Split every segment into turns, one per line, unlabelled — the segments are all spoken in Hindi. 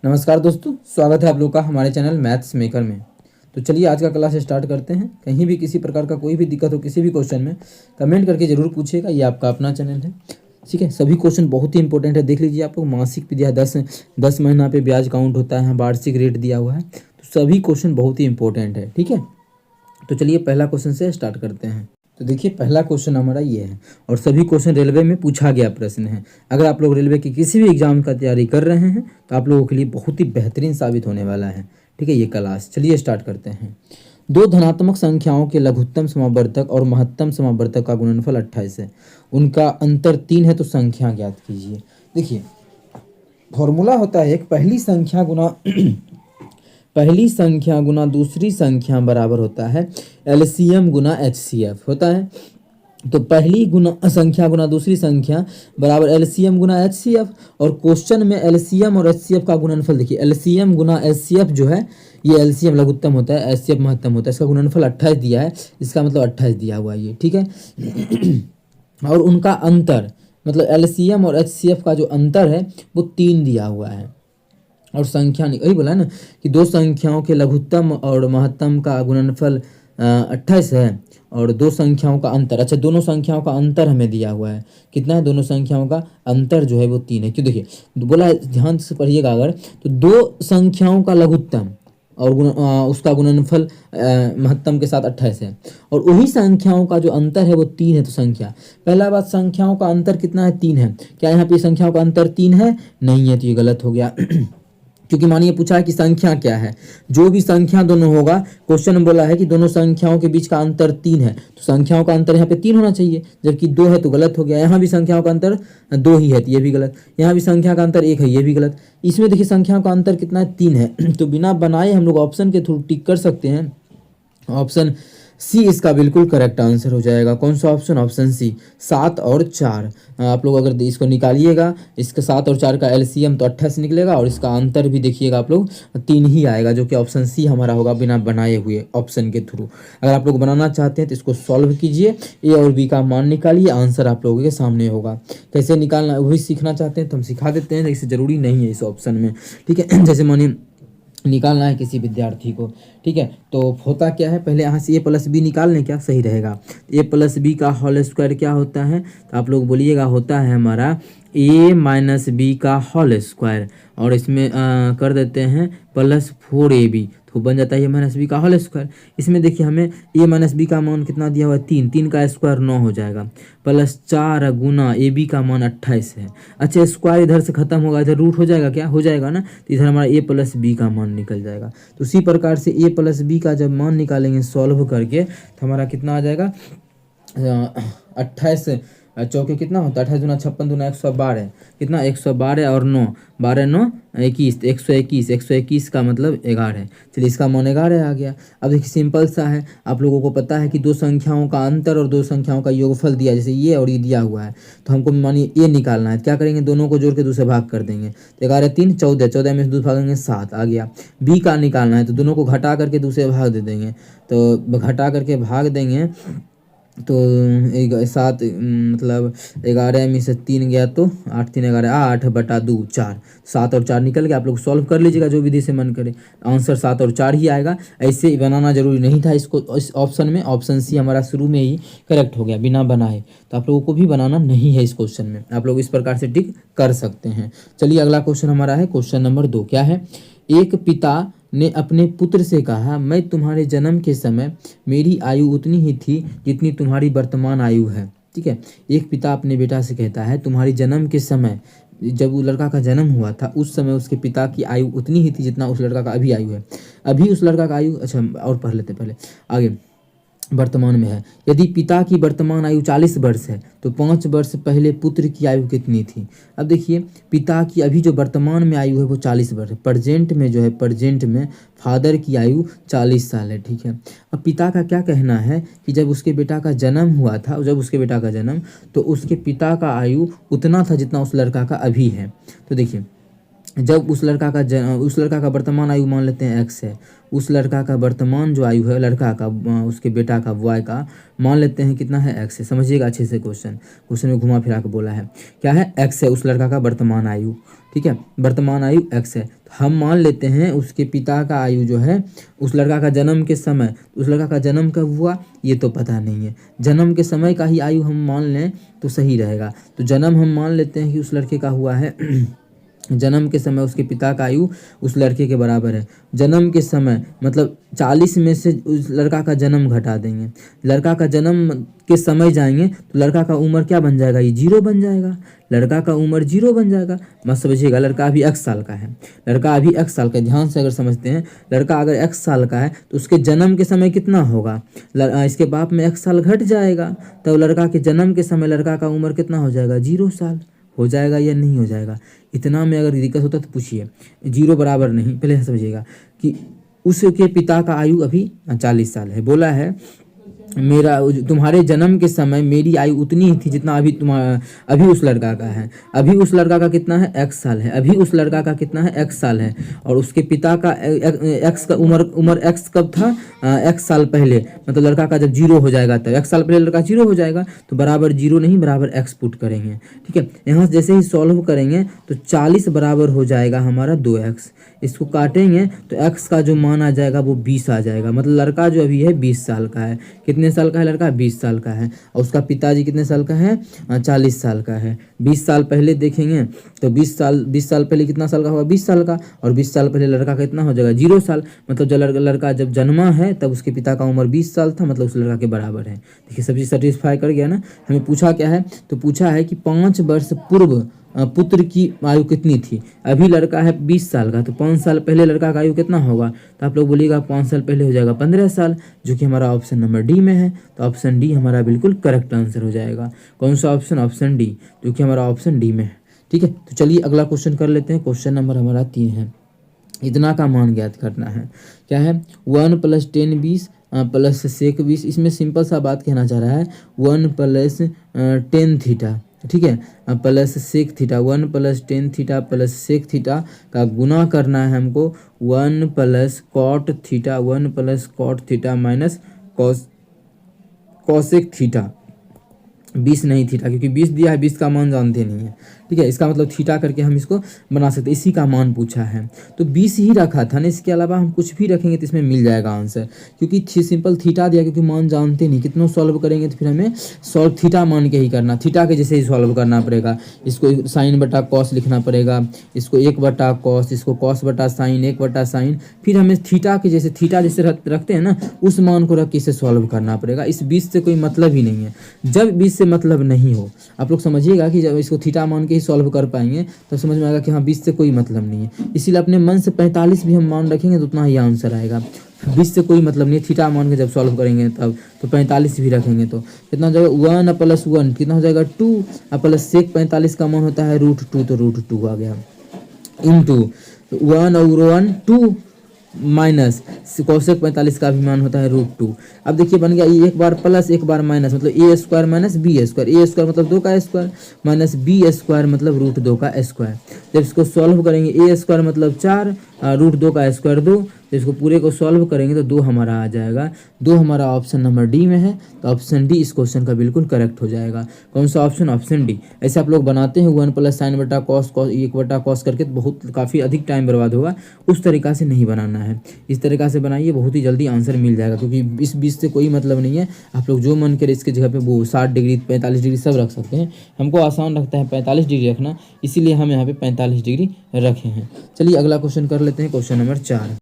नमस्कार दोस्तों, स्वागत है आप लोग का हमारे चैनल मैथ्स मेकर में। तो चलिए आज का क्लास स्टार्ट करते हैं। कहीं भी किसी प्रकार का कोई भी दिक्कत हो किसी भी क्वेश्चन में कमेंट करके ज़रूर पूछिएगा। ये आपका अपना चैनल है, ठीक है। सभी क्वेश्चन बहुत ही इंपॉर्टेंट है। देख लीजिए, आपको मासिक भी दिया है, 10 महीना पे ब्याज काउंट होता है, वार्षिक रेट दिया हुआ है। तो सभी क्वेश्चन बहुत ही इंपॉर्टेंट है, ठीक है। तो चलिए पहला क्वेश्चन से स्टार्ट करते हैं। तो देखिए पहला क्वेश्चन हमारा ये है और सभी क्वेश्चन रेलवे में पूछा गया प्रश्न है। अगर आप लोग रेलवे के किसी भी एग्जाम का तैयारी कर रहे हैं तो आप लोगों के लिए बहुत ही बेहतरीन साबित होने वाला है, ठीक है, ये क्लास। चलिए स्टार्ट करते हैं। दो धनात्मक संख्याओं के लघुत्तम समावर्तक और महत्तम समावर्तक का गुणनफल 28 है, उनका अंतर 3 है, तो संख्या ज्ञात कीजिए। देखिए फॉर्मूला होता है एक, पहली संख्या गुना दूसरी संख्या बराबर होता है एलसीएम गुना एचसीएफ होता है। तो पहली संख्या गुना दूसरी संख्या बराबर एलसीएम गुना एचसीएफ। और क्वेश्चन में एलसीएम और एचसीएफ का गुणनफल देखिए, एलसीएम गुना एचसीएफ जो है, ये एलसीएम लघुत्तम होता है, एचसीएफ महत्तम होता है। इसका गुणनफल 28 दिया है, इसका मतलब 28 दिया हुआ है ये, ठीक है। और उनका अंतर मतलब एलसीएम और एचसीएफ का जो अंतर है वो 3 दिया हुआ है। और संख्या वही बोला है ना कि दो संख्याओं के लघुत्तम और महत्तम का गुणनफल 28 है और दो संख्याओं का अंतर, अच्छा दोनों संख्याओं का अंतर हमें दिया हुआ है, कितना है, दोनों संख्याओं का अंतर जो है वो 3 है। क्यों, देखिए बोला है, ध्यान से पढ़िएगा। अगर तो दो संख्याओं का लघुत्तम और उसका गुणनफल महत्तम के साथ 28 है और वही संख्याओं का जो अंतर है वो 3 है, तो संख्या, पहला बात संख्याओं का अंतर कितना है, 3 है। क्या यहाँ पे संख्याओं का अंतर 3 है? नहीं है, तो ये गलत हो गया। क्योंकि मानिए पूछा है कि संख्या क्या है, जो भी संख्या दोनों होगा, क्वेश्चन में बोला है कि दोनों संख्याओं के बीच का अंतर 3 है, तो संख्याओं का अंतर यहाँ पे 3 होना चाहिए, जबकि 2 है तो गलत हो गया। यहाँ भी संख्याओं का अंतर 2 ही है, तो ये भी गलत। यहाँ भी संख्या का अंतर 1 है, ये भी गलत। इसमें देखिए संख्याओं का अंतर कितना है, 3 है। तो बिना बनाए हम लोग ऑप्शन के थ्रू टिक कर सकते हैं। ऑप्शन सी इसका बिल्कुल करेक्ट आंसर हो जाएगा। कौन सा ऑप्शन? ऑप्शन सी, 7 और 4। आप लोग अगर इसको निकालिएगा, इसका 7 और 4 का एलसीएम तो 28 निकलेगा और इसका अंतर भी देखिएगा आप लोग 3 ही आएगा, जो कि ऑप्शन सी हमारा होगा बिना बनाए हुए ऑप्शन के थ्रू। अगर आप लोग बनाना चाहते हैं तो इसको सॉल्व कीजिए, ए और बी का मान निकालिए, आंसर आप लोगों के सामने होगा। कैसे निकालना वही सीखना चाहते हैं तो हम सिखा देते हैं, लेकिन ज़रूरी नहीं है इस ऑप्शन में, ठीक है। जैसे मानिए निकालना है किसी विद्यार्थी को, ठीक है, तो होता क्या है, पहले यहाँ से ए प्लस बी निकाल लें, क्या सही रहेगा। ए प्लस बी का होल स्क्वायर क्या होता है, तो आप लोग बोलिएगा होता है हमारा ए माइनस बी का होल स्क्वायर, और इसमें कर देते हैं प्लस 4ab, तो बन जाता है ए माइनस बी का होल स्क्वायर। इसमें देखिए हमें ए माइनस बी का मान कितना दिया हुआ है, 3, 3 का स्क्वायर 9 हो जाएगा, प्लस 4 गुना ए बी का मान 28 है। अच्छा स्क्वायर इधर से खत्म होगा, इधर रूट हो जाएगा, क्या हो जाएगा ना, तो इधर हमारा ए प्लस बी का मान निकल जाएगा। तो उसी प्रकार से ए प्लस बी का जब मान निकालेंगे सॉल्व करके, तो हमारा कितना आ जाएगा, 28 चौके कितना होता है, 28 दूना 56 दूना 112, कितना 112 और 9, 12 9 21, 121, 121 का मतलब 11 है। चलिए इसका मान 11 आ गया। अब देखिए सिंपल सा है, आप लोगों को पता है कि दो संख्याओं का अंतर और दो संख्याओं का योगफल दिया, जैसे ये और ये दिया हुआ है, तो हमको मानिए ये निकालना है। क्या करेंगे, दोनों को जोड़ के दूसरे भाग कर देंगे, तो 11 3 14, 14 में से 2 भागेंगे 7 आ गया। बी का निकालना है, तो दोनों को घटा करके दूसरे भाग दे देंगे, तो घटा करके भाग देंगे तो 7 मतलब 11 में से 3 गया तो 8 3 11, 8/2 4, 7 और 4 निकल गया। आप लोग सॉल्व कर लीजिएगा जो विधि से मन करे, आंसर 7 और 4 ही आएगा। ऐसे ही बनाना जरूरी नहीं था इसको, इस ऑप्शन में ऑप्शन सी हमारा शुरू में ही करेक्ट हो गया बिना बनाए। तो आप लोगों को भी बनाना नहीं है इस क्वेश्चन में, आप लोग इस प्रकार से टिक कर सकते हैं। चलिए अगला क्वेश्चन हमारा है क्वेश्चन नंबर 2। क्या है, एक पिता ने अपने पुत्र से कहा, मैं तुम्हारे जन्म के समय मेरी आयु उतनी ही थी जितनी तुम्हारी वर्तमान आयु है, ठीक है। एक पिता अपने बेटा से कहता है, तुम्हारी जन्म के समय, जब वो लड़का का जन्म हुआ था उस समय उसके पिता की आयु उतनी ही थी जितना उस लड़का का अभी आयु है। अभी उस लड़का का आयु, अच्छा और पढ़ लेते पहले आगे, वर्तमान में है। यदि पिता की वर्तमान आयु 40 वर्ष है तो 5 वर्ष पहले पुत्र की आयु कितनी थी। अब देखिए पिता की अभी जो वर्तमान में आयु है वो 40 वर्ष है, प्रेजेंट में जो है, प्रेजेंट में फादर की आयु 40 साल है, ठीक है। अब पिता का क्या कहना है कि जब उसके बेटा का जन्म हुआ था, जब उसके बेटा का जन्म, तो उसके पिता का आयु उतना था जितना उस लड़का का अभी है। तो देखिए जब उस लड़का का वर्तमान आयु मान लेते हैं एक्स है, उस लड़का का वर्तमान जो आयु है लड़का का, उसके बेटा का, बॉय का, मान लेते हैं कितना है, एक्स है। समझिएगा अच्छे से, क्वेश्चन में घुमा फिरा के बोला है, क्या है, एक्स है उस लड़का का वर्तमान आयु, ठीक है, वर्तमान आयु एक्स है। तो हम मान लेते हैं उसके पिता का आयु जो है, उस लड़का का जन्म के समय, उस लड़का का जन्म कब हुआ ये तो पता नहीं है, जन्म के समय का ही आयु हम मान लें तो सही रहेगा। तो जन्म हम मान लेते हैं कि उस लड़के का हुआ है जन्म के समय उसके पिता का आयु उस लड़के के बराबर है। जन्म के समय मतलब 40 में से उस लड़का का जन्म घटा देंगे, लड़का का जन्म के समय जाएंगे तो लड़का का उम्र क्या बन जाएगा, ये 0 बन जाएगा, लड़का का उम्र 0 बन जाएगा। मत समझिएगा, लड़का अभी x साल का है, लड़का अभी x साल का, ध्यान से अगर समझते हैं, लड़का अगर x साल का है तो उसके जन्म के समय कितना होगा, इसके बाप में x साल घट जाएगा, तब लड़का के जन्म के समय लड़का का उम्र कितना हो जाएगा, 0 साल हो जाएगा या नहीं हो जाएगा। इतना में अगर दिक्कत होता तो पूछिए, 0 बराबर नहीं, पहले समझिएगा कि उसके पिता का आयु अभी 40 साल है, बोला है मेरा तुम्हारे जन्म के समय मेरी आयु उतनी ही थी जितना अभी उस लड़का का है, अभी उस लड़का का कितना है, x साल है, अभी उस लड़का का कितना है, x साल है, और उसके पिता का x का उम्र x कब था, x साल पहले, मतलब लड़का का जब 0 हो जाएगा तब, x साल पहले लड़का 0 हो जाएगा तो बराबर 0 नहीं बराबर x पुट करेंगे, ठीक है। यहाँ जैसे ही सॉल्व करेंगे तो 40 बराबर हो जाएगा हमारा 2x, इसको काटेंगे तो x का जो मान आ जाएगा वो 20 आ जाएगा, मतलब लड़का जो अभी है 20 साल का है। कितने साल का है लड़का, 20 साल का है, और उसका पिताजी कितने साल का है, 40 साल का है। 20 साल पहले देखेंगे तो 20 साल पहले कितना साल का होगा, 20 साल का, और 20 साल पहले लड़का का कितना हो जाएगा, 0 साल, मतलब जब लड़का जब जन्मा है तब उसके पिता का उम्र 20 साल था, मतलब उस लड़का के बराबर है। देखिए सब चीज़ सेटिस्फाई कर गया ना। हमें पूछा क्या है, तो पूछा है कि 5 वर्ष पूर्व पुत्र की आयु कितनी थी। अभी लड़का है 20 साल का, तो 5 साल पहले लड़का का आयु कितना होगा, तो आप लोग बोलिएगा 5 साल पहले हो जाएगा 15 साल, जो कि हमारा ऑप्शन नंबर डी में है। तो ऑप्शन डी हमारा बिल्कुल करेक्ट आंसर हो जाएगा। कौन सा ऑप्शन, ऑप्शन डी, जो कि हमारा ऑप्शन डी में है, ठीक है। तो चलिए अगला क्वेश्चन कर लेते हैं। क्वेश्चन नंबर हमारा 3 है, इतना का मान ज्ञात करना है। क्या है, 1 + 10 20 प्लस सेक 20। इसमें सिंपल सा बात कहना चाह रहा है, 1 + 10 थीटा, ठीक है, plus sec theta, 1 + 10 theta plus sec theta का गुना करना है हमको 1 + cot theta, 1 + cot theta minus cosec theta. 20 नहीं थीटा, क्योंकि 20 दिया है, 20 का मान जानते नहीं है, ठीक है। इसका मतलब थीटा करके हम इसको बना सकते हैं। इसी का मान पूछा है तो 20 ही रखा था ना, इसके अलावा हम कुछ भी रखेंगे तो इसमें मिल जाएगा आंसर, क्योंकि सिंपल थीटा दिया, क्योंकि मान जानते नहीं। कितना सॉल्व करेंगे तो फिर हमें सॉल्व थीटा मान के ही करना, थीटा के जैसे ही सॉल्व करना पड़ेगा। इसको साइन बटा कॉस लिखना पड़ेगा, इसको 1 बटा कॉस, इसको कॉस बटा साइन, 1 बटा साइन, फिर हमें थीटा जैसे रखते हैं ना, उस मान को रख के इसे सॉल्व करना पड़ेगा। इस 20 से कोई मतलब ही नहीं है। जब 20 से मतलब नहीं हो, आप लोग समझिएगा कि जब इसको थीटा मान के ही सॉल्व कर पाएंगे तब समझ में आएगा कि हाँ 20 से कोई मतलब नहीं है। इसीलिए अपने मन से 45 भी हम मान रखेंगे तो उतना ही आंसर आएगा। 20 से कोई मतलब नहीं है, थीटा मान के जब सॉल्व करेंगे तब तो 45 भी रखेंगे तो कितना हो जाएगा, 1 + 1 कितना हो जाएगा 2, प्लस सेक 45 का मान होता है √2, तो √2 आ गया, इंटू 1 और 1 2 माइनस कोसेक 45 का भी मान होता है √2। अब देखिए बन गया, ये एक बार प्लस एक बार माइनस, मतलब a² माइनस b², a² मतलब 2 का स्क्वायर माइनस b² मतलब √2 का स्क्वायर। जब इसको सॉल्व करेंगे, a² मतलब 4, √2 का स्क्वायर 2, तो इसको पूरे को सॉल्व करेंगे तो 2 हमारा आ जाएगा। 2 हमारा ऑप्शन नंबर डी में है, तो ऑप्शन डी इस क्वेश्चन का बिल्कुल करेक्ट हो जाएगा। कौन सा ऑप्शन, ऑप्शन डी। ऐसे आप लोग बनाते हैं 1 + sin बटा कॉस, 1 बटा कॉस करके, तो बहुत काफ़ी अधिक टाइम बर्बाद होगा। उस तरीका से नहीं बनाना है, इस तरीका से बनाइए, बहुत ही जल्दी आंसर मिल जाएगा। क्योंकि इस 20 से कोई मतलब नहीं है, आप लोग जो मन करे इसके जगह पे वो 60 डिग्री 45 डिग्री सब रख सकते हैं। हमको आसान लगता है 45 डिग्री रखना, इसीलिए हम यहाँ पे 45 डिग्री रखे हैं। चलिए अगला क्वेश्चन कर लेते हैं, क्वेश्चन नंबर 4,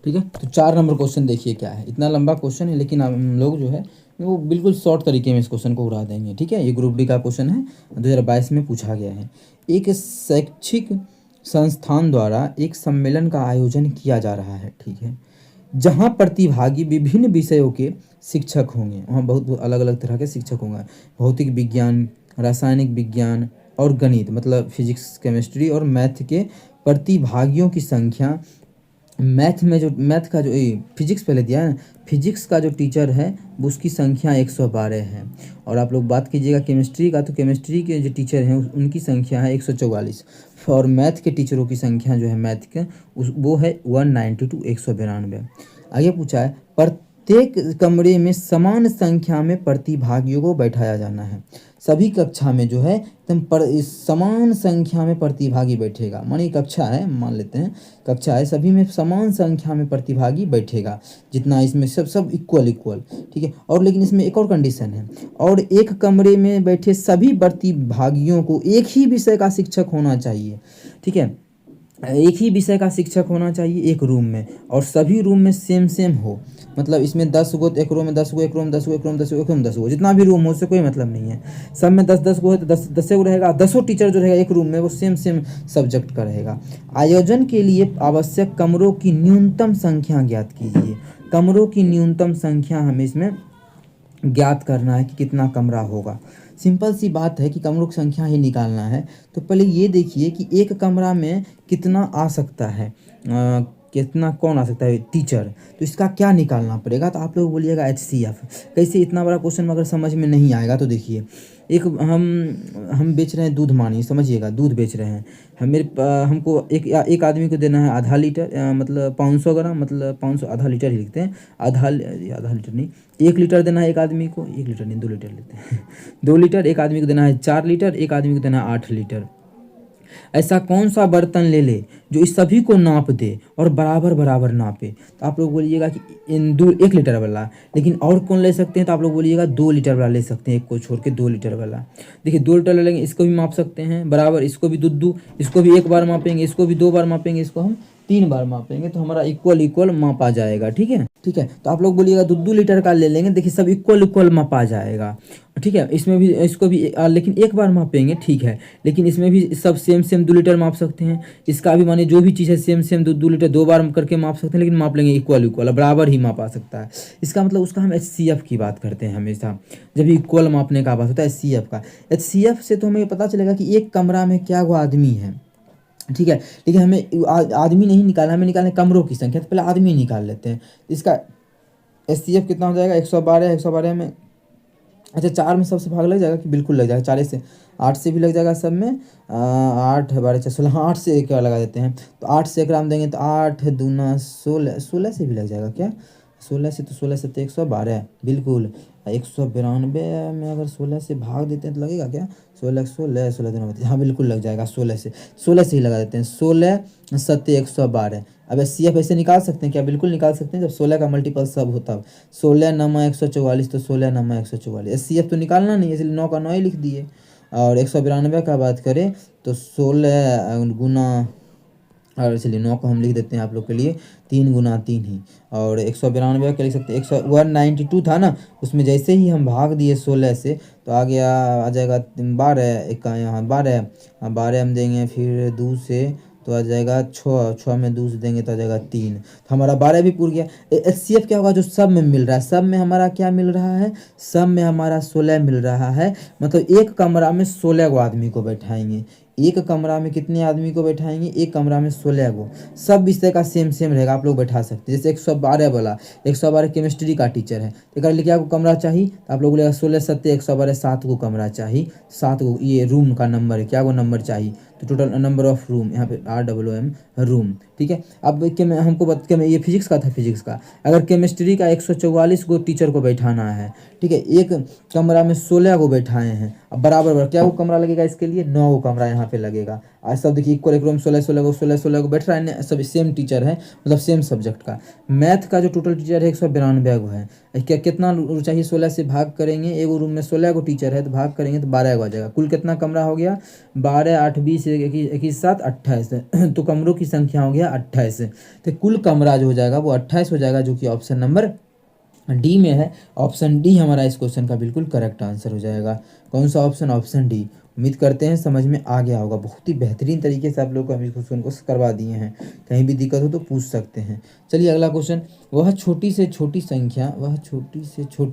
ठीक है। तो 4 नंबर क्वेश्चन देखिए क्या है। इतना लंबा क्वेश्चन है, लेकिन हम लोग जो है वो बिल्कुल शॉर्ट तरीके में इस क्वेश्चन को उड़ा देंगे, ठीक है। ये ग्रुप डी का क्वेश्चन है, 2022 में पूछा गया है। एक शैक्षिक संस्थान द्वारा एक सम्मेलन का आयोजन किया जा रहा है, ठीक है, जहाँ प्रतिभागी विभिन्न विषयों के शिक्षक होंगे। वहाँ बहुत अलग अलग तरह के शिक्षक होंगे, भौतिक विज्ञान, रासायनिक विज्ञान और गणित, मतलब फिजिक्स केमिस्ट्री और मैथ के प्रतिभागियों की संख्या मैथ में जो मैथ का जो फिजिक्स पहले दिया है ना, फिजिक्स का जो टीचर है वो उसकी संख्या 112 है। और आप लोग बात कीजिएगा केमिस्ट्री का, तो केमिस्ट्री के जो टीचर हैं उनकी संख्या है 144। और मैथ के टीचरों की संख्या जो है मैथ के वो है 192 192। आगे पूछा है प्रत्येक कमरे में समान संख्या में प्रतिभागियों को बैठाया जाना है। सभी कक्षा में जो है एकदम समान संख्या में प्रतिभागी बैठेगा। मानिए कक्षा है, मान लेते हैं कक्षा है, सभी में समान संख्या में प्रतिभागी बैठेगा, जितना इसमें सब सब इक्वल इक्वल, ठीक है। और लेकिन इसमें एक और कंडीशन है, और एक कमरे में बैठे सभी प्रतिभागियों को एक ही विषय का शिक्षक होना चाहिए, ठीक है। एक ही विषय का शिक्षक होना चाहिए एक रूम में, और सभी रूम में सेम सेम हो। मतलब इसमें 10 गो, एक रूम में 10 गो, एक रूम 10 गो, एक रूम 10 गो, एक रूम 10 गो, जितना भी रूम हो उससे कोई मतलब नहीं है। सब में 10 10 गो है तो 10 गो रहेगा। 10 टीचर जो रहेगा एक रूम में वो सेम सेम सब्जेक्ट का रहेगा। आयोजन के लिए आवश्यक कमरों की न्यूनतम संख्या ज्ञात कीजिए। कमरों की न्यूनतम संख्या हमें इसमें ज्ञात करना है कि कितना कमरा होगा। सिंपल सी बात है कि कमरों की संख्या ही निकालना है। तो पहले ये देखिए कि एक कमरा में कितना आ सकता है, कितना कौन आ सकता है, टीचर। तो इसका क्या निकालना पड़ेगा, तो आप लोग बोलिएगा HCF। कैसे, इतना बड़ा क्वेश्चन अगर समझ में नहीं आएगा तो देखिए, एक हम बेच रहे हैं दूध, मानिए समझिएगा दूध बेच रहे हैं। हमको एक आदमी को देना है आधा लीटर, मतलब 500 ग्राम, मतलब 500 आधा लीटर ही लिखते हैं, आधा लीटर नहीं, 1 लीटर देना है एक आदमी को, 1 लीटर नहीं 2 लीटर लेते हैं 2 लीटर। एक आदमी को देना है 4 लीटर, एक आदमी को देना है 8 लीटर। ऐसा कौन सा बर्तन ले ले जो इस सभी को नाप दे और बराबर बराबर नापे। तो आप लोग बोलिएगा कि इन 1 लीटर वाला, लेकिन और कौन ले सकते हैं, तो आप लोग बोलिएगा 2 लीटर वाला ले सकते हैं, एक को छोड़ के 2 लीटर वाला। देखिए 2 लीटर ले लेंगे, इसको भी माप सकते हैं बराबर, इसको भी दूध, इसको भी 1 बार मापेंगे, इसको भी 2 बार मापेंगे, इसको हम 3 बार मापेंगे, तो हमारा इक्वल इक्वल मापा जाएगा, ठीक है। ठीक है, तो आप लोग बोलिएगा 2 लीटर का ले लेंगे, देखिए सब इक्वल इक्वल मापा जाएगा, ठीक है। इसमें भी इसको भी लेकिन 1 बार मापेंगे, ठीक है, लेकिन इसमें भी सब सेम सेम 2 लीटर माप सकते हैं। इसका भी माने जो भी चीज़ है सेम सेम 2 लीटर 2 बार करके माप सकते हैं, लेकिन माप लेंगे इक्वल इक्वल, बराबर ही मापा सकता है। इसका मतलब उसका हम HCF की बात करते हैं हमेशा, जब इक्वल मापने का बात होता है HCF का। HCF से तो हमें पता चलेगा कि एक कमरा में क्या वो आदमी है, ठीक है। लेकिन हमें आदमी नहीं निकालना, हमें निकालना कमरों की संख्या, तो पहले आदमी निकाल लेते हैं। इसका HCF कितना हो जाएगा, 112, 112 में अच्छा 4 में सबसे भाग लग जाएगा कि बिल्कुल लग जाएगा, 4 से 8 से भी लग जाएगा सब में, 8 12 16, हाँ 8 से एक लगा देते हैं, तो 8 से 1 राम देंगे तो 8 दूना 16, 16 से भी लग जाएगा क्या, 16 से, तो 16 से तो 112 बिल्कुल। 192 में अगर 16 से भाग देते हैं तो लगेगा क्या, 16 16 16 दूना 32, हाँ बिल्कुल लग जाएगा, 16 से ही लगा देते हैं, 16 7 112। अब HCF ऐसे निकाल सकते हैं क्या, बिल्कुल निकाल सकते हैं, जब 16 का मल्टीपल सब होता है, 16 9 144, तो 16 9 144। HCF तो निकालना नहीं है, इसलिए 9 का 9 ही लिख दिए। और 192 का बात करें तो 16 गुना, और इसलिए 9 को हम लिख देते हैं आप लोग के लिए 3 गुना 3 ही। और 192 का लिख सकते हैं, 192 था ना, उसमें जैसे ही हम भाग दिए 16 से तो आ गया, आ जाएगा 12, एक यहाँ 12, 12 हम देंगे फिर 2 से तो आ जाएगा 6, 6 में 2 से देंगे तो आ जाएगा 3, तो हमारा 12 भी पूरा गया। HCF क्या होगा, जो सब में मिल रहा है, सब में हमारा क्या मिल रहा है, सब में हमारा 16 मिल रहा है। मतलब एक कमरा में 16 गो आदमी को बैठाएंगे, एक कमरा में कितने आदमी को बैठाएंगे, एक कमरा में 16 गो, सब विषय का सेम सेम रहेगा, आप लोग बैठा सकते हैं। जैसे 112 वाला, 112 केमिस्ट्री का टीचर है, तो कर लिए क्या को कमरा चाहिए, तो आप लोग बोलेगा 16 7 112 7 को कमरा चाहिए, 7 को ये रूम का नंबर है, क्या वो नंबर चाहिए, तो टोटल नंबर ऑफ रूम यहाँ पे ROOM रूम, ठीक है। अब हमको ये फिजिक्स का था, फिजिक्स का अगर केमिस्ट्री का 144 को टीचर को बैठाना है, ठीक है, एक कमरा में 16 को बैठाए हैं, अब बराबर क्या वो कमरा लगेगा, इसके लिए 9 को कमरा यहाँ पे लगेगा। आज सब देखिए इक्वल, एक रूम 16 16 को बैठ रहा है, सब सेम टीचर है, मतलब सेम सब्जेक्ट का। मैथ का जो टोटल टीचर है 192 को है, क्या कितना चाहिए, 16 से भाग करेंगे, एक रूम में 16 को टीचर है तो भाग करेंगे तो 12 को आ जाएगा। कुल कितना कमरा हो गया, 12 8 20 21 7 28 तो कमरों की संख्या हो गया 28, तो कुल कमरा जो हो जाएगा वो 28 हो जाएगा, जो कि ऑप्शन नंबर डी में है। ऑप्शन डी हमारा इस क्वेश्चन का बिल्कुल करेक्ट आंसर हो जाएगा। कौन सा ऑप्शन, ऑप्शन डी। उम्मीद करते हैं समझ में आ गया होगा, बहुत ही बेहतरीन तरीके से आप लोग को हम इस क्वेश्चन को करवा दिए हैं, कहीं भी दिक्कत हो तो पूछ सकते हैं। चलिए अगला क्वेश्चन, वह छोटी से छोटी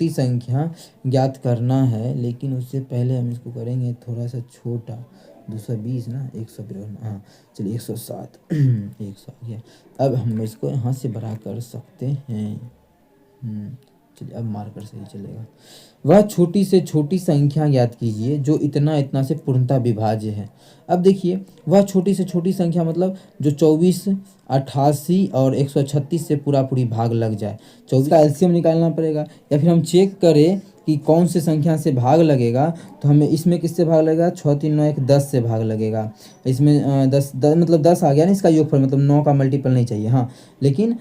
संख्या ज्ञात करना है, लेकिन उससे पहले हम इसको करेंगे थोड़ा सा छोटा, 220 ना, 152, हाँ चलिए 107 100 आ गया। अब हम इसको यहाँ से बड़ा कर सकते हैं। चलिए अब मार्कर सही चलेगा। वह छोटी से छोटी संख्या ज्ञात कीजिए जो इतना इतना से पूर्णतः विभाज्य है। अब देखिए, वह छोटी से छोटी संख्या मतलब जो 24, 88 और 136 से पूरा पूरी भाग लग जाए। 24 का एलसीएम निकालना पड़ेगा, या फिर हम चेक करें कि कौन से संख्या से भाग लगेगा। तो हमें इसमें किससे भाग लगेगा, 6 3 9 1 10 से भाग लगेगा। इसमें 10 मतलब 10 आ गया ना, इसका योगफल मतलब 9 का मल्टीपल नहीं चाहिए, हाँ। लेकिन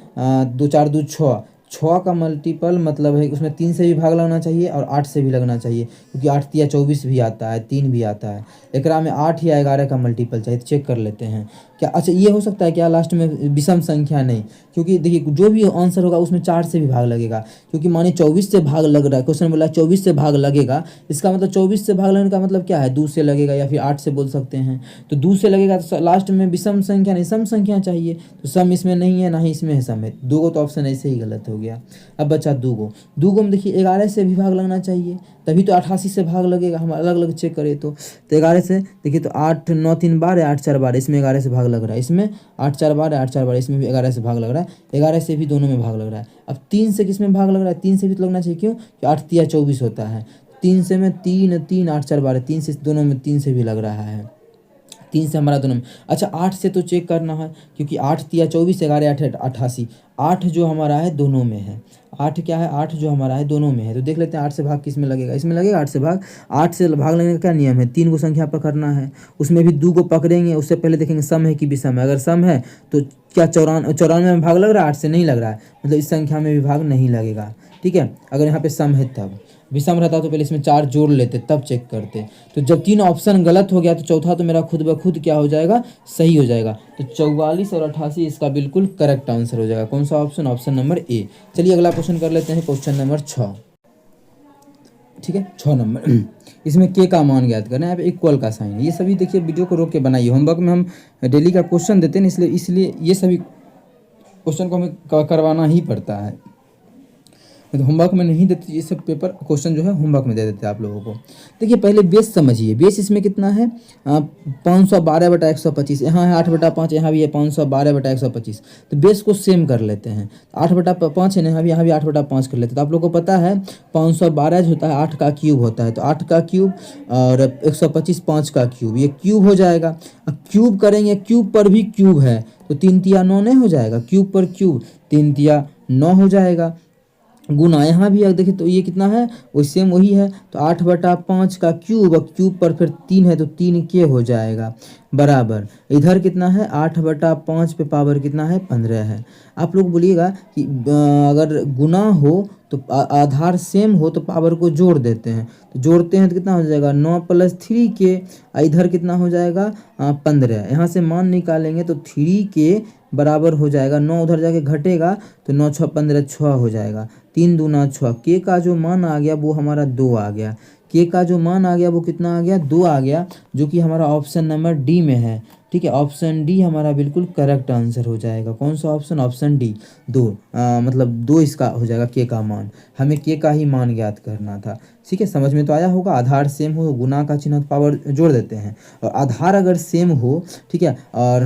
2 4 2 6, 6 का मल्टीपल मतलब है उसमें 3 से भी भाग लगना चाहिए और 8 से भी लगना चाहिए, क्योंकि 8 तिया 24 भी आता है, 3 भी आता है। एकरा में 8 या 11 का मल्टीपल चाहिए, तो चेक कर लेते हैं क्या। अच्छा ये हो सकता है क्या लास्ट में विषम संख्या, नहीं, क्योंकि देखिए जो भी आंसर होगा उसमें 4 से भी भाग लगेगा। क्योंकि माने 24 से भाग लग रहा है, क्वेश्चन बोला 24 से भाग लगेगा, इसका मतलब 24 से भाग लगने का मतलब क्या है, 2 से लगेगा, या फिर 8 से बोल सकते हैं। तो 2 से लगेगा तो लास्ट में विषम संख्या नहीं, सम संख्या चाहिए। तो सम इसमें नहीं है, ना ही इसमें है सम है, 2 गो तो ऑप्शन ऐसे ही गलत हो गया। अब बचा 2 गो, 2 गो में देखिए 11 से भी भाग लगना चाहिए, तभी तो 88 से भाग लगेगा। हम अलग अलग चेक करें तो 11 से देखिए तो 8 9 3 12 8 4 12, इसमें 11 से भाग लग रहा है, इसमें 8 4 12 8 4 12, इसमें भी 11 से भाग लग रहा है, 11 से भी दोनों में भाग लग रहा है। अब 3 से किस में भाग लग रहा है, 3 से भी तो लगना चाहिए, क्यों कि 8 तिया 24 होता है, 3 से में 3 3 8 4 12, 3 से दोनों में 3 से भी लग रहा है, 3 से हमारा दोनों में। अच्छा 8 से तो चेक करना है, क्योंकि 8 तिया 24, 11 8 88, 8 जो हमारा है दोनों में है, 8 क्या है, 8 जो हमारा है दोनों में है। तो देख लेते हैं 8 से भाग किस में लगेगा, इसमें लगेगा 8 से भाग। 8 से भाग लगने का क्या नियम है, 3 को संख्या पकड़ना है, उसमें भी 2 को पकड़ेंगे। उससे पहले देखेंगे सम है कि विषम है, अगर सम है तो क्या 94 में भाग लग रहा है, 8 से नहीं लग रहा है, मतलब इस संख्या में भी भाग नहीं लगेगा, ठीक है। अगर यहाँ पे सम है तब, विषम रहता तो पहले इसमें 4 जोड़ लेते तब चेक करते। तो जब 3 ऑप्शन गलत हो गया तो चौथा तो मेरा खुद ब खुद क्या हो जाएगा, सही हो जाएगा। तो 44 और 88 इसका बिल्कुल करेक्ट आंसर हो जाएगा। कौन सा ऑप्शन, ऑप्शन नंबर ए। चलिए अगला क्वेश्चन कर लेते हैं, क्वेश्चन नंबर 6, ठीक है 6 नंबर। इसमें के का मान ज्ञात करना है, यहाँ पे इक्वल का साइन है। ये सभी देखिए वीडियो को रोक के बनाइए, होमवर्क में हम डेली का क्वेश्चन देते हैं, इसलिए ये सभी क्वेश्चन को हमें करवाना ही पड़ता है। तो होमवर्क में नहीं देते ये सब पेपर, क्वेश्चन जो है होमवर्क में दे देते हैं आप लोगों को। देखिए पहले बेस समझिए, बेस इसमें कितना है, 512/125, यहाँ है 8/5, यहाँ भी है 512/125। तो बेस को सेम कर लेते हैं, 8/5 है ना, यहाँ भी 8/5 कर लेते हैं। तो आप लोगों को पता है 512 जो होता है 8 का क्यूब होता है, तो 8 का क्यूब और 125 5 का क्यूब, ये क्यूब हो जाएगा। अब क्यूब करेंगे, क्यूब पर भी क्यूब है, तो 3 तिया 9 नहीं हो जाएगा, क्यूब पर क्यूब 3 तिया 9 हो जाएगा। गुना यहाँ भी देखिए तो ये कितना है, वो सेम वही है, तो 8/5 का क्यूब, और क्यूब पर फिर 3 है तो 3 के हो जाएगा, बराबर इधर कितना है 8/5 पे पावर कितना है 15 है। आप लोग बोलिएगा कि अगर गुना हो तो आधार सेम हो तो पावर को जोड़ देते हैं, तो जोड़ते हैं तो कितना हो जाएगा 9 + 3 के, इधर कितना हो जाएगा 15। यहाँ से मान निकालेंगे तो 3 के बराबर हो जाएगा, 9 उधर जाके घटेगा तो 9 6 15 6 हो जाएगा, 3 दूना 6। के का जो मान आ गया वो हमारा 2 आ गया, के का जो मान आ गया वो कितना आ गया 2 आ गया, जो कि हमारा ऑप्शन नंबर डी में है, ठीक है। ऑप्शन डी हमारा बिल्कुल करेक्ट आंसर हो जाएगा। कौन सा ऑप्शन, ऑप्शन डी 2, मतलब 2 इसका हो जाएगा के का मान, हमें के का ही मान ज्ञात करना था, ठीक है। समझ में तो आया होगा, आधार सेम हो, गुना का चिन्ह पावर जोड़ देते हैं, और आधार अगर सेम हो, ठीक है, और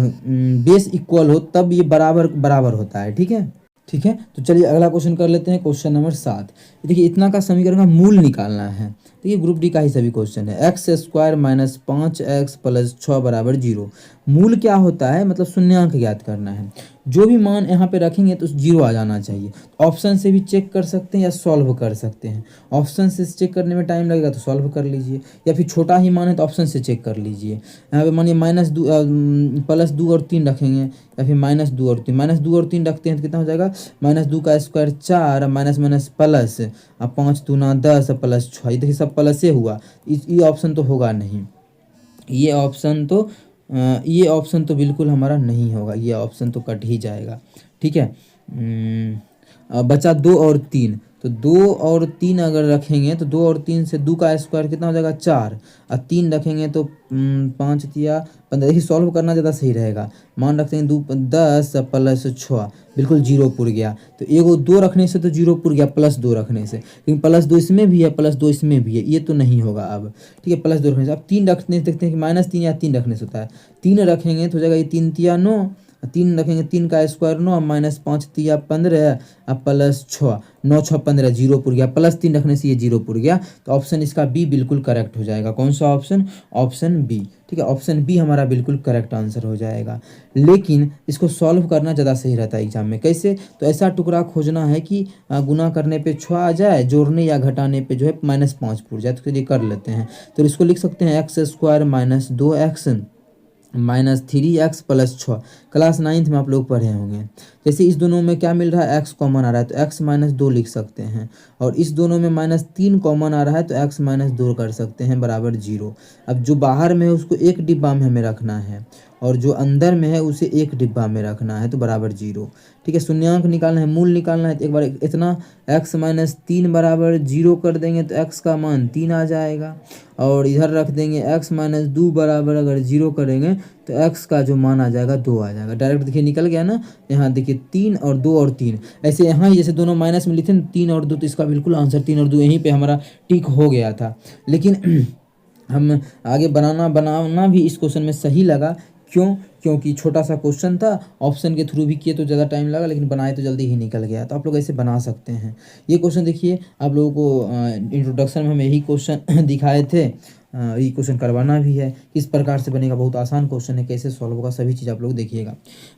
बेस इक्वल हो तब ये बराबर बराबर होता है, ठीक है, ठीक है। तो चलिए अगला क्वेश्चन कर लेते हैं, क्वेश्चन नंबर 7। देखिए इतना का समीकरण का मूल निकालना है, देखिए ग्रुप डी का ही सभी क्वेश्चन है। x² - 5x + 6 = 0। मूल क्या होता है, मतलब शून्यांक ज्ञात करना है। जो भी मान यहाँ पे रखेंगे तो 0 आ जाना चाहिए। ऑप्शन से भी चेक कर सकते हैं या सॉल्व कर सकते हैं। ऑप्शन से चेक करने में टाइम लगेगा तो सॉल्व कर लीजिए, या फिर छोटा ही मान है तो ऑप्शन से चेक कर लीजिए। यहाँ पे मानिए +2 और 3 रखेंगे, या फिर -2 और 3, -2 और 3 रखते हैं तो कितना हो जाएगा, -2 का स्क्वायर 4, माइनस माइनस प्लस, अब 5 दूना 10 + 6, देखिए सब प्लस से हुआ, ये ऑप्शन तो होगा नहीं, ये ऑप्शन तो बिल्कुल हमारा नहीं होगा, ये ऑप्शन तो कट ही जाएगा, ठीक है। बचा 2 और 3, तो 2 और 3 अगर रखेंगे तो 2 और 3 से 2 का स्क्वायर कितना हो जाएगा 4, और 3 रखेंगे तो 5 तिया 15। देखिए सॉल्व करना ज़्यादा सही रहेगा। मान रखते हैं 2 10 प्लस 6 बिल्कुल जीरो पुर गया। तो एगो 2 रखने से तो जीरो पुर गया, प्लस 2 रखने से, लेकिन प्लस 2 इसमें भी है, प्लस 2 इसमें भी है, ये तो नहीं होगा अब। ठीक है, प्लस 2 रखने से। अब 3 रखने से देखते हैं कि -3 या 3 रखने से होता है। 3 रखेंगे तो हो जाएगा ये 3 तिया 9, 3 रखेंगे 3 का स्क्वायर 9, -5 तिया 15, अब प्लस 6 9 6 15 जीरो पुर गया, प्लस 3 रखने से ये जीरो पुर गया। तो ऑप्शन इसका बी बिल्कुल करेक्ट हो जाएगा। कौन सा ऑप्शन? Option B. ठीक है, ऑप्शन बी हमारा बिल्कुल करेक्ट आंसर हो जाएगा। लेकिन इसको सॉल्व करना ज़्यादा सही रहता है एग्जाम में। कैसे? तो ऐसा टुकड़ा खोजना है कि गुना करने पे 6 आ जाए, जोड़ने या घटाने पे जो है -5 पुर जाए। तो चलिए कर लेते हैं। तो इसको लिख सकते हैं x square -2x -3x plus 6। Class 9th में आप लोग पढ़े होंगे। जैसे इस दोनों में क्या मिल रहा है, x कॉमन आ रहा है तो x -2 लिख सकते हैं, और इस दोनों में -3 कॉमन आ रहा है तो x -2 कर सकते हैं बराबर 0। अब जो बाहर में है उसको एक डिब्बा में हमें रखना है, और जो अंदर में है उसे एक डिब्बा में रखना है, तो बराबर 0। ठीक है, शून्यांक निकालना है, मूल निकालना है। तो एक बार इतना x -3 बराबर 0 कर देंगे तो x का मान 3 आ जाएगा, और इधर रख देंगे x -2 बराबर अगर 0 करेंगे तो x का जो मान आ जाएगा 2 आ जाएगा। डायरेक्ट देखिए निकल गया ना। यहाँ देखिए 3 और 2 और 3, ऐसे यहाँ ही जैसे दोनों माइनस में लिखे 3 और 2, तो इसका बिल्कुल आंसर 3 और 2 यहीं पे हमारा टिक हो गया था। लेकिन हम आगे बनाना भी इस क्वेश्चन में सही लगा। क्यों? क्योंकि छोटा सा क्वेश्चन था, ऑप्शन के थ्रू भी किए तो ज़्यादा टाइम लगा, लेकिन बनाए तो जल्दी ही निकल गया। तो आप लोग ऐसे बना सकते हैं। ये क्वेश्चन देखिए, आप लोगों को इंट्रोडक्शन में हम यही क्वेश्चन दिखाए थे। ये क्वेश्चन करवाना भी है, किस प्रकार से बनेगा, बहुत आसान क्वेश्चन है, कैसे सॉल्व होगा सभी चीज़ आप लोग देखिएगा।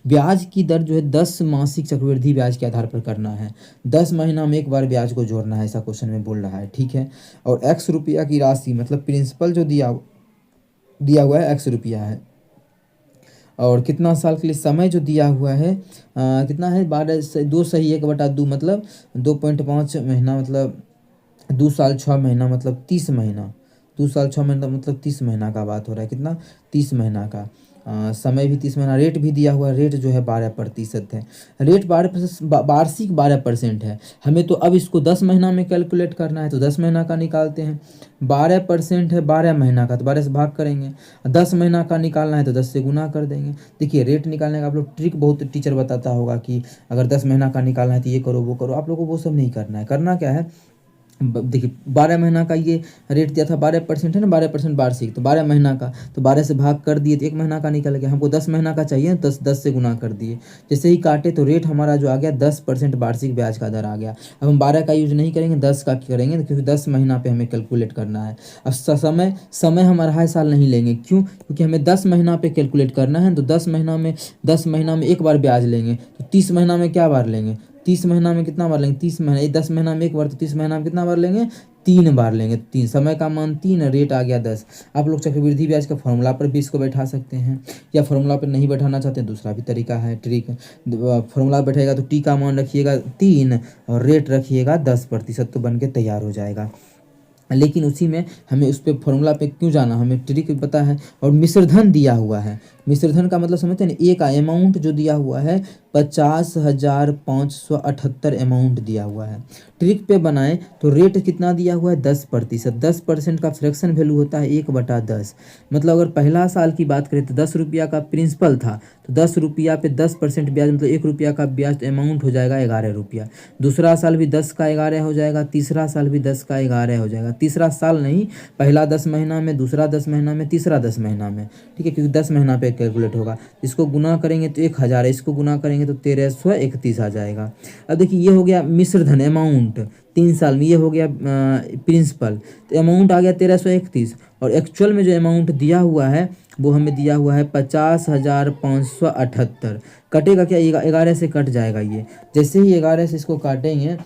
ब्याज की दर जो है 10 मासिक चक्रवृद्धि ब्याज के आधार पर करना है। 10 महीना में एक बार ब्याज को जोड़ना है, ऐसा क्वेश्चन में बोल रहा है। ठीक है, और x रुपया की राशि मतलब प्रिंसिपल जो दिया हुआ है x रुपया है, और कितना साल के लिए समय जो दिया हुआ है कितना है 12 से 2 सही 1/2 मतलब 2.5 महीना, मतलब 2 साल 6 महीना मतलब 30 महीना। 2 साल 6 महीना मतलब 30 महीना का बात हो रहा है। कितना? 30 महीना का। समय भी 30 महीना। रेट भी दिया हुआ है, रेट जो है 12% है। रेट 12% वार्षिक 12% है। हमें तो अब इसको 10 महीना में कैलकुलेट करना है, तो 10 महीना का निकालते हैं। 12% है 12 महीना का, तो 12 से भाग करेंगे। 10 महीना का निकालना है तो 10 से गुना कर देंगे। देखिए रेट निकालने का आप लोग ट्रिक बहुत टीचर बताता होगा कि अगर 10 महीना का निकालना है तो ये करो वो करो। आप लोगों को वो सब नहीं करना है। करना क्या है, देखिए 12 महीना का ये रेट दिया था, 12% है ना, 12% वार्षिक, तो 12 महीना का, तो 12 से भाग कर दिए तो 1 महीना का निकल गया। हमको 10 महीना का चाहिए, 10 से गुना कर दिए। जैसे ही काटे तो रेट हमारा जो आ गया 10% वार्षिक ब्याज का दर आ गया। अब हम 12 का यूज नहीं करेंगे, 10 का करेंगे, क्योंकि 10 महीना पे हमें कैलकुलेट करना है। अब समय हम 2.5 साल नहीं लेंगे। क्यों? क्योंकि हमें 10 महीना पे कैलकुलेट करना है। तो 10 महीना में एक बार ब्याज लेंगे, तो 30 महीना में क्या बार लेंगे, 30 महीना में कितना बार लेंगे, 30 महीना, 10 महीना में एक बार, तो 30 महीना में कितना बार लेंगे, 3 बार लेंगे। 3 समय का मान 3, रेट आ गया 10। आप लोग चक्रवृद्धि ब्याज का फॉर्मूला पर भी इसको बैठा सकते हैं, या फॉर्मूला पर नहीं बैठाना चाहते हैं दूसरा भी तरीका है, ट्रिक। फॉर्मूला बैठेगा तो टी का मान रखिएगा 3 और रेट रखिएगा 10%, तो बन के तैयार हो जाएगा। लेकिन उसी में हमें उस पर फॉर्मूला पे क्यों जाना, हमें ट्रिक पता है। और मिश्रधन दिया हुआ है, मिश्रधन का मतलब समझते हैं ना, ए का अमाउंट जो दिया हुआ है 50,578 अमाउंट दिया हुआ है। ट्रिक पे बनाएं तो रेट कितना दिया हुआ है 10%। 10% का फ्रैक्शन वैल्यू होता है 1/10। मतलब अगर पहला साल की बात करें तो 10 रुपया का प्रिंसिपल था, तो 10 रुपया पे 10% ब्याज मतलब 1 रुपया का ब्याज अमाउंट हो जाएगा 11 रुपया। दूसरा साल भी 10 का 11 हो जाएगा, तीसरा साल भी 10 का 11 हो जाएगा। तीसरा साल नहीं, पहला 10 महीना में, दूसरा 10 महीना में, तीसरा 10 महीना में। ठीक है, क्योंकि 10 महीना पे कैलकुलेट होगा। इसको गुना करेंगे तो 1000 है, इसको गुना करेंगे तो 1331 आ जाएगा। अब देखिए ये हो गया मिश्रधन अमाउंट 3 साल में, ये हो गया प्रिंसिपल, तो अमाउंट आ गया 1331। और एक्चुअल में जो अमाउंट दिया हुआ है वो हमें दिया हुआ है 50,578। कटेगा क्या, 11 से कट जाएगा ये। जैसे ही 11 से इसको काटेंगे,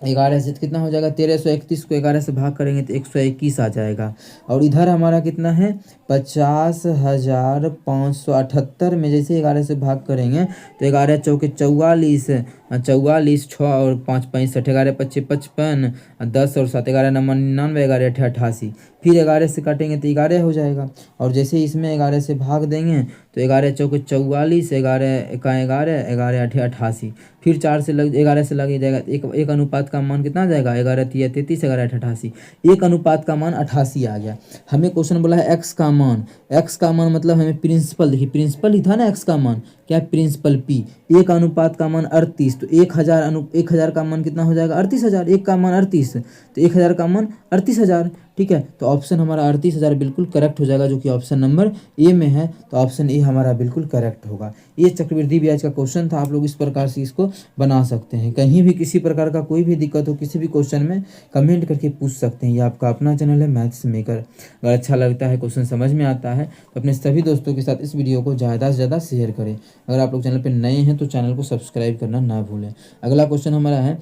11 से कितना हो जाएगा, 1331 को 11 से भाग करेंगे तो 121 आ जाएगा। और इधर हमारा कितना है 50,578 में जैसे 11 से भाग करेंगे तो 11 चौके 44, 44 6 और 5 65, 11 25 55, 10 और 7 11 नंबर 99, 11 88। फिर 11 से काटेंगे तो 11 हो जाएगा। और जैसे इसमें 11 से भाग देंगे तो 11 चौके 44, 11 एका 11, 11 आठे 88, फिर 4 से लग 11 से लग जाएगा, एक अनुपात का मान कितना आ जाएगा, 11 तिया 33, 11 आठे 88, एक अनुपात का मान 88 आ गया। हमें क्वेश्चन बोला है एक्स का मान, एक्स का मान मतलब हमें प्रिंसिपल, देखिए प्रिंसिपल ही था ना एक्स का मान, क्या प्रिंसिपल पी, एक अनुपात का मान 38, तो 1000 का मान कितना हो जाएगा 38000, एक का मान 38 तो 1000 का मान 38000, ठीक है। तो ऑप्शन हमारा 38000 बिल्कुल करेक्ट हो जाएगा, जो कि ऑप्शन नंबर ए में है। तो ऑप्शन ए हमारा बिल्कुल करेक्ट होगा। ये चक्रवृद्धि ब्याज का क्वेश्चन था, आप लोग इस प्रकार से इसको बना सकते हैं। कहीं भी किसी प्रकार का कोई भी दिक्कत हो किसी भी क्वेश्चन में कमेंट करके पूछ सकते हैं। ये आपका अपना चैनल है मैथ्स मेकर। अगर अच्छा लगता है, क्वेश्चन समझ में आता है तो अपने सभी दोस्तों के साथ इस वीडियो को ज़्यादा से ज़्यादा शेयर करें। अगर आप लोग चैनल पर नए हैं तो चैनल को सब्सक्राइब करना ना भूलें। अगला क्वेश्चन हमारा है,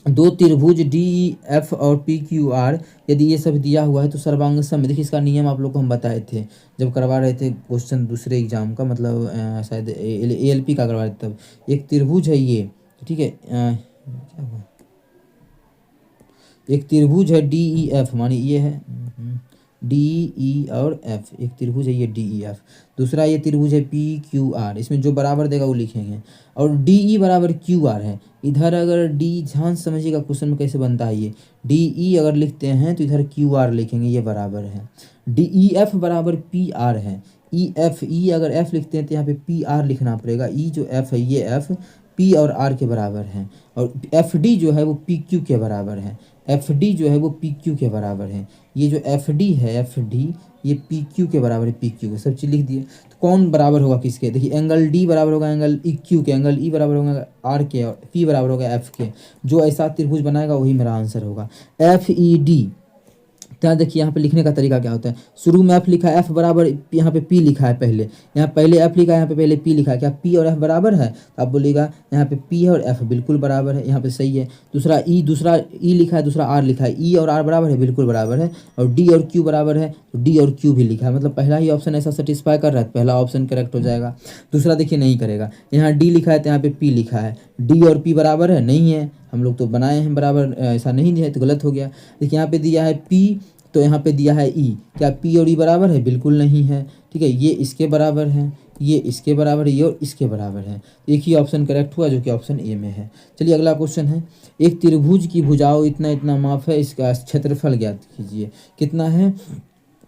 दो त्रिभुज डी ई एफ और पी क्यू आर यदि ये सब दिया हुआ है तो सर्वांग सममित। देखिए इसका नियम आप लोग को हम बताए थे जब करवा रहे थे क्वेश्चन दूसरे एग्जाम का, मतलब शायद ALP का करवा रहे थे तब। एक त्रिभुज है ये, ठीक है, क्या हुआ, एक त्रिभुज है DEF, मानी ये है DE और F, एक त्रिभुज है ये DEF। दूसरा ये त्रिभुज है PQR, इसमें जो बराबर देगा वो लिखेंगे। और DE बराबर QR है। इधर अगर D, ध्यान समझिएगा क्वेश्चन में कैसे बनता है ये, DE अगर लिखते हैं तो इधर QR लिखेंगे, ये बराबर है। DEF बराबर PR है। E अगर F लिखते हैं तो यहाँ पे PR लिखना पड़ेगा। E जो F है ये F P और R के बराबर है। और FD जो है वो PQ के बराबर है। FD जो है वो PQ के बराबर है। ये जो FD है FD ये PQ के बराबर है, PQ के, सब चीज़ लिख दिए। तो कौन बराबर होगा किसके, देखिए एंगल D बराबर होगा एंगल EQ के, एंगल E बराबर होगा R के, और P बराबर होगा F के। जो ऐसा त्रिभुज बनाएगा वही मेरा आंसर होगा। FED, क्या देखिए यहाँ पे लिखने का तरीका क्या होता है, शुरू में F लिखा है, F बराबर यहाँ पे P लिखा है, पहले F लिखा है, यहाँ पे पहले P लिखा है, क्या P और F बराबर है, तो आप बोलिएगा यहाँ पे P है और F बिल्कुल बराबर है, यहाँ पे सही है। दूसरा E लिखा है, दूसरा R लिखा है, E और R बराबर है, बिल्कुल बराबर है। और D और Q बराबर है, तो D और Q भी लिखा है, मतलब पहला ही ऑप्शन ऐसा सेटिस्फाई कर रहा है, पहला ऑप्शन करेक्ट हो जाएगा। दूसरा देखिए नहीं करेगा, यहाँ D लिखा है तो यहाँ पे P लिखा है, D और P बराबर है, नहीं है, हम लोग तो बनाए हैं बराबर, ऐसा नहीं है तो गलत हो गया। देखिए यहाँ पे दिया है P तो यहाँ पे दिया है E, क्या P और E बराबर है, बिल्कुल नहीं है, ठीक है। ये इसके बराबर है, ये इसके बराबर है, ये और इसके बराबर है, एक ही ऑप्शन करेक्ट हुआ जो कि ऑप्शन ए में है। चलिए अगला क्वेश्चन है, एक त्रिभुज की भुजाओं इतना इतना माप है, इसका क्षेत्रफल ज्ञात कीजिए। कितना है,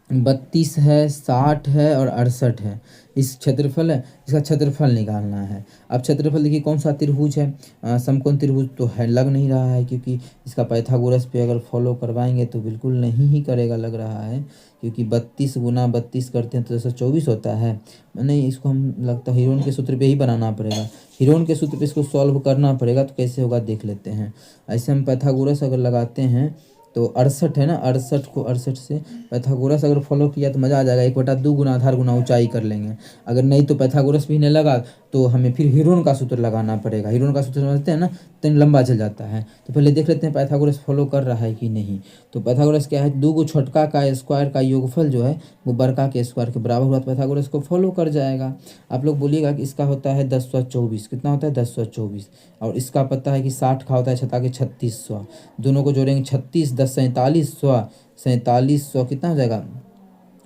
32 है, 60 है और 68 है। इस क्षेत्रफल है, इसका क्षेत्रफल निकालना है। अब क्षेत्रफल देखिए कौन सा त्रिभुज है, समकोण त्रिभुज तो है, लग नहीं रहा है, क्योंकि इसका पाइथागोरस पे अगर फॉलो करवाएंगे तो बिल्कुल नहीं ही करेगा लग रहा है, क्योंकि 32 गुना 32 करते हैं तो 224 होता है। नहीं, इसको हम लगता है हीरोन के सूत्र पे ही बनाना पड़ेगा, हीरोन के सूत्र पे इसको सॉल्व करना पड़ेगा। तो कैसे होगा देख लेते हैं। ऐसे हम पाइथागोरस अगर लगाते हैं तो 68 है ना, 68 को 68 से पाइथागोरस अगर फॉलो किया तो मज़ा आ जाएगा, 1/2 गुना आधार गुना ऊंचाई कर लेंगे। अगर नहीं तो पाइथागोरस भी नहीं लगा तो हमें फिर हीरोन का सूत्र लगाना पड़ेगा। हीरोन का सूत्र समझते हैं ना, तो लंबा चल जाता है। तो पहले देख लेते हैं पाइथागोरस फॉलो कर रहा है कि नहीं। तो पाइथागोरस क्या है, 2 गो छोटका का स्क्वायर का योगफल जो है वो बड़का के स्क्वायर के बराबर हुआ, तो पाइथागोरस को फॉलो कर जाएगा। आप लोग बोलिएगा कि इसका होता है 1024, कितना होता है 1024, और इसका पता है कि 60 का होता है 6 के 3600, दोनों को जोड़ेंगे 36 10 4700, 4700 कितना हो जाएगा,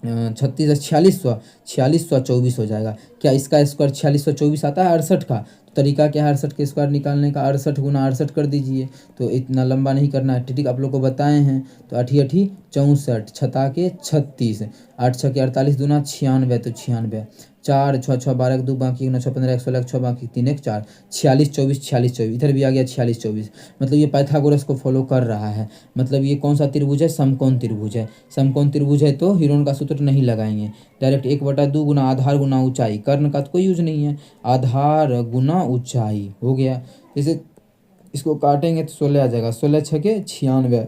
36 4600, 4624 हो जाएगा। क्या इसका स्क्वायर 4624 आता है 68 का, तो तरीका क्या है 68 के स्क्वायर निकालने का, 68 गुना 68 कर दीजिए। तो इतना लंबा नहीं करना है, ठीक आप लोग को बताए हैं। तो 8 8 64, 6 के 36, 8 6 के 48 दूना 96, तो 96, 4 6 6 12 2 बाकी 9 6 15 16 6 बाकी 3 1 4, 46 24 46 24, इधर भी आ गया 46 24। मतलब ये पाइथागोरस को फॉलो कर रहा है। मतलब ये कौन सा त्रिभुज है, समकोण त्रिभुज है। समकोण त्रिभुज है तो हीरोन का सूत्र नहीं लगाएंगे, डायरेक्ट 1/2 गुना आधार गुना ऊंचाई, कर्ण का तो कोई यूज नहीं है, आधार गुना ऊंचाई हो गया। जैसे इसको काटेंगे तो 16 आ जाएगा, 16 6 के 96,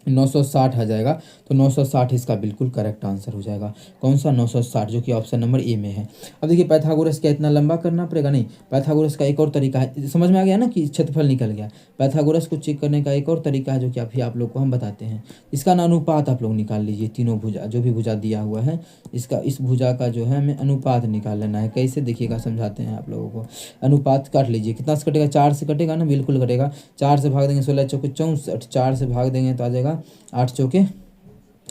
960 आ जाएगा। तो 960 इसका बिल्कुल करेक्ट आंसर हो जाएगा। कौन सा 960, जो कि ऑप्शन नंबर ए में है। अब देखिए पाइथागोरस क्या इतना लंबा करना पड़ेगा, नहीं, पाइथागोरस का एक और तरीका है, समझ में आ गया ना कि क्षेत्रफल निकल गया। पाइथागोरस को चेक करने का एक और तरीका है जो कि आप लोग को हम बताते हैं। इसका ना अनुपात आप लोग निकाल लीजिए, तीनों भुजा जो भी भुजा दिया हुआ है इसका, इस भुजा का जो है हमें अनुपात निकाल लेना है। कैसे देखिएगा समझाते हैं आप लोगों को। अनुपात काट लीजिए, कितना से कटेगा, 4 से कटेगा ना, बिल्कुल कटेगा। 4 से भाग देंगे 16 चौके 64, 4 से भाग देंगे तो आ जाएगा 8 चौके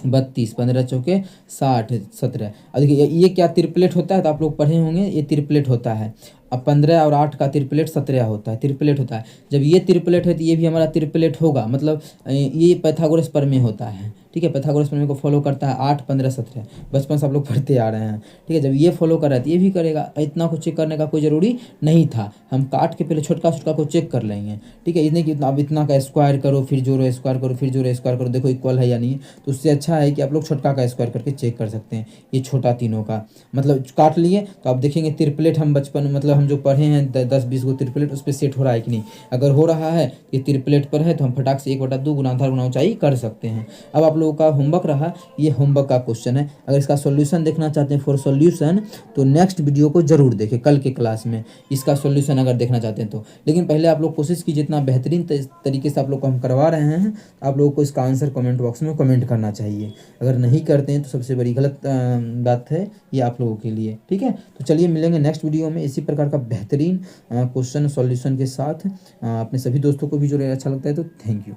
32, 15 चौके 60, 17। अब देखिए ये क्या त्रिप्लेट होता है, तो आप लोग पढ़े होंगे, ये त्रिप्लेट होता है। अब 15 और 8 का त्रिप्लेट 17 होता है, त्रिप्लेट होता है। जब ये त्रिप्लेट है तो ये भी हमारा त्रिप्लेट होगा, मतलब ये पाइथागोरस प्रमेय होता है, ठीक है। पाइथागोरस प्रमेय को फॉलो करता है 8, 15, 17, बचपन से आप लोग पढ़ते आ रहे हैं, ठीक है। जब ये फॉलो कर रहा है तो ये भी करेगा। इतना को चेक करने का कोई ज़रूरी नहीं था, हम काट के पहले छोटका छोटका को चेक कर लेंगे, ठीक है। इतने कि अब इतना का स्क्वायर करो, फिर जोड़ो, स्क्वायर करो, फिर जोड़ो, स्क्वायर करो, देखो इक्वल है या नहीं है। तो उससे अच्छा है कि आप लोग छोटका का स्क्वायर करके चेक कर सकते हैं। ये छोटा तीनों का मतलब काट लिए तो आप देखेंगे त्रिप्लेट हम बचपन मतलब हम जो पढ़े हैं 10-20 को त्रिप्लेट, उस पर सेट हो रहा है कि नहीं। अगर हो रहा है ये त्रिप्लेट पर है तो हम फटाक से 1/2 गुना आधार गुना ऊंचाई कर सकते हैं। अब आप लोगों का होमवर्क रहा, ये होमवर्क का क्वेश्चन है। अगर इसका सॉल्यूशन देखना चाहते हैं फॉर सॉल्यूशन तो नेक्स्ट वीडियो को जरूर देखें, कल के क्लास में इसका सॉल्यूशन अगर देखना चाहते हैं तो। लेकिन पहले आप लोग कोशिश कीजिए, जितना बेहतरीन तरीके से आप लोग को हम करवा रहे हैं, आप लोगों को इसका आंसर कमेंट बॉक्स में कमेंट करना चाहिए। अगर नहीं करते हैं तो सबसे बड़ी गलत बात है ये आप लोगों के लिए, ठीक है। तो चलिए मिलेंगे नेक्स्ट वीडियो में इसी प्रकार का बेहतरीन क्वेश्चन सॉल्यूशन के साथ। अपने सभी दोस्तों को भी जो अच्छा लगता है तो थैंक यू।